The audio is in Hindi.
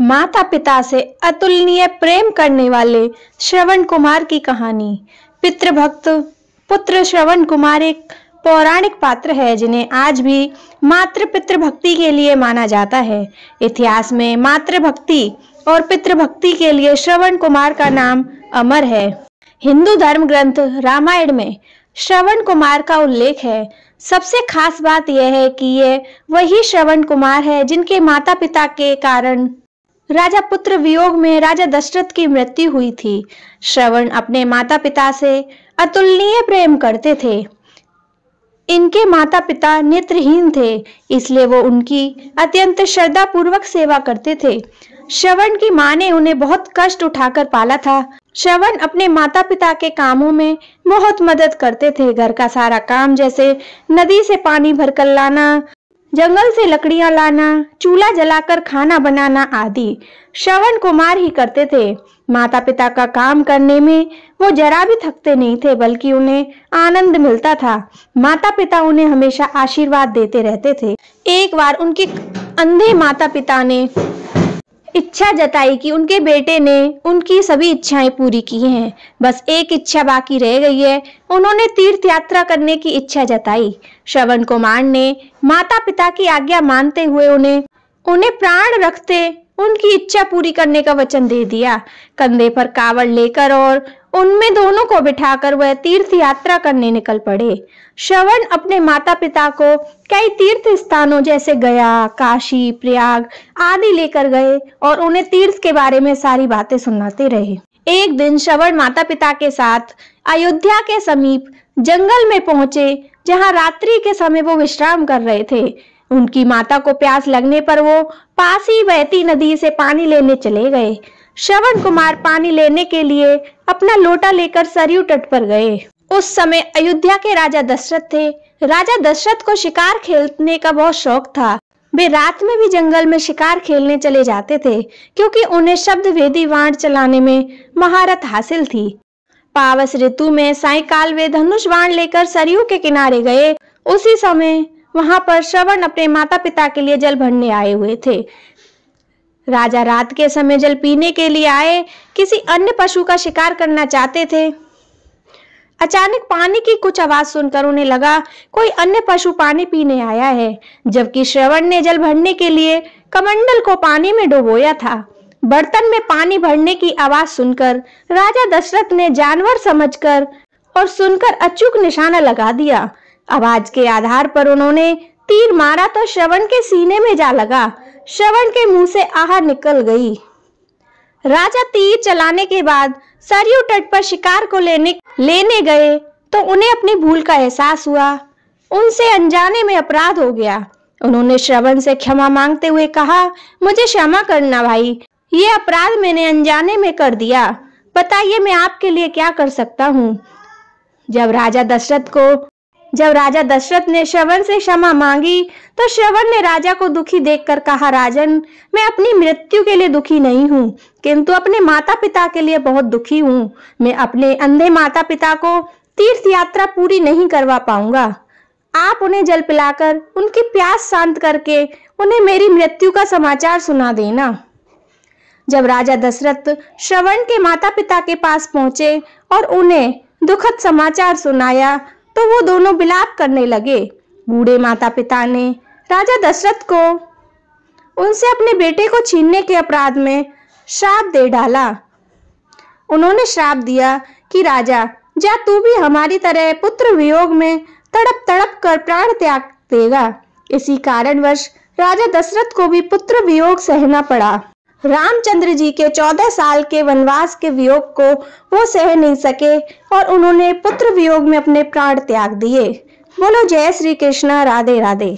माता पिता से अतुलनीय प्रेम करने वाले श्रवण कुमार की कहानी। पितृभक्त पुत्र श्रवण कुमार एक पौराणिक पात्र है जिन्हें आज भी मातृ पितृभक्ति के लिए माना जाता है। इतिहास में मातृभक्ति और पितृभक्ति के लिए श्रवण कुमार का नाम अमर है। हिंदू धर्म ग्रंथ रामायण में श्रवण कुमार का उल्लेख है। सबसे खास बात यह है कि ये वही श्रवण कुमार है जिनके माता पिता के कारण राजा पुत्र वियोग में राजा दशरथ की मृत्यु हुई थी। श्रवण अपने माता पिता से अतुलनीय प्रेम करते थे। इनके माता पिता नेत्रहीन थे, इसलिए वो उनकी अत्यंत श्रद्धा पूर्वक सेवा करते थे। श्रवण की मां ने उन्हें बहुत कष्ट उठाकर पाला था। श्रवण अपने माता पिता के कामों में बहुत मदद करते थे। घर का सारा काम जैसे नदी से पानी भरकर लाना, जंगल से लकड़ियां लाना, चूल्हा जलाकर खाना बनाना आदि श्रवण कुमार ही करते थे। माता पिता का काम करने में वो जरा भी थकते नहीं थे, बल्कि उन्हें आनंद मिलता था। माता पिता उन्हें हमेशा आशीर्वाद देते रहते थे। एक बार उनके अंधे माता पिता ने इच्छा जताई कि उनके बेटे ने उनकी सभी इच्छाएं पूरी की हैं, बस एक इच्छा बाकी रह गई है। उन्होंने तीर्थ यात्रा करने की इच्छा जताई। श्रवण कुमार ने माता पिता की आज्ञा मानते हुए उन्हें प्राण रखते उनकी इच्छा पूरी करने का वचन दे दिया। कंधे पर कावड़ लेकर और उनमें दोनों को बिठाकर वह तीर्थ यात्रा करने निकल पड़े। श्रवण अपने माता पिता को कई तीर्थ स्थानों जैसे गया, काशी, प्रयाग आदि लेकर गए और उन्हें तीर्थ के बारे में सारी बातें सुनाते रहे। एक दिन श्रवण माता पिता के साथ अयोध्या के समीप जंगल में पहुंचे, जहां रात्रि के समय वो विश्राम कर रहे थे। उनकी माता को प्यास लगने पर वो पास ही बहती नदी से पानी लेने चले गए। श्रवण कुमार पानी लेने के लिए अपना लोटा लेकर सरयू तट पर गए। उस समय अयोध्या के राजा दशरथ थे। राजा दशरथ को शिकार खेलने का बहुत शौक था। वे रात में भी जंगल में शिकार खेलने चले जाते थे, क्योंकि उन्हें शब्द भेदी बाण चलाने में महारत हासिल थी। पावस ऋतु में सायंकाल वे धनुष बाण लेकर सरयू के किनारे गए। उसी समय वहां पर श्रवण अपने माता पिता के लिए जल भरने आए हुए थे। राजा रात के समय जल पीने के लिए आए, किसी अन्य पशु का शिकार करना चाहते थे। अचानक पानी की कुछ आवाज सुनकर उन्हें लगा कोई अन्य पशु पानी पीने आया है, जबकि श्रवण ने जल भरने के लिए कमंडल को पानी में डुबोया था। बर्तन में पानी भरने की आवाज सुनकर राजा दशरथ ने जानवर समझकर और सुनकर अचूक निशाना लगा दिया। आवाज के आधार पर उन्होंने तीर मारा तो श्रवण के सीने में जा लगा। श्रवण के मुंह से आह निकल गई। राजा तीर चलाने के बाद सरयू तट पर शिकार को लेने गए तो उन्हें अपनी भूल का एहसास हुआ। उनसे अनजाने में अपराध हो गया। उन्होंने श्रवण से क्षमा मांगते हुए कहा, मुझे क्षमा करना भाई, ये अपराध मैंने अनजाने में कर दिया। बताइए मैं आपके लिए क्या कर सकता हूँ। जब राजा दशरथ ने श्रवण से क्षमा मांगी तो श्रवण ने राजा को दुखी देखकर कहा, राजन, मैं अपनी मृत्यु के लिए दुखी नहीं हूँ, किंतु अपने माता पिता के लिए बहुत दुखी हूँ। मैं अपने अंधे माता पिता को तीर्थ यात्रा पूरी नहीं करवा पाऊंगा। आप उन्हें जल पिलाकर उनकी प्यास शांत करके उन्हें मेरी मृत्यु का समाचार सुना देना। जब राजा दशरथ श्रवण के माता पिता के पास पहुंचे और उन्हें दुखद समाचार सुनाया तो वो दोनों विलाप करने लगे। बूढ़े माता पिता ने राजा दशरथ को उनसे अपने बेटे को छीनने के अपराध में श्राप दे डाला। उन्होंने श्राप दिया कि राजा, जा तू भी हमारी तरह पुत्र वियोग में तड़प तड़प कर प्राण त्याग देगा। इसी कारणवश राजा दशरथ को भी पुत्र वियोग सहना पड़ा। रामचंद्र जी के 14 साल के वनवास के वियोग को वो सह नहीं सके और उन्होंने पुत्र वियोग में अपने प्राण त्याग दिए। बोलो जय श्री कृष्ण, राधे राधे।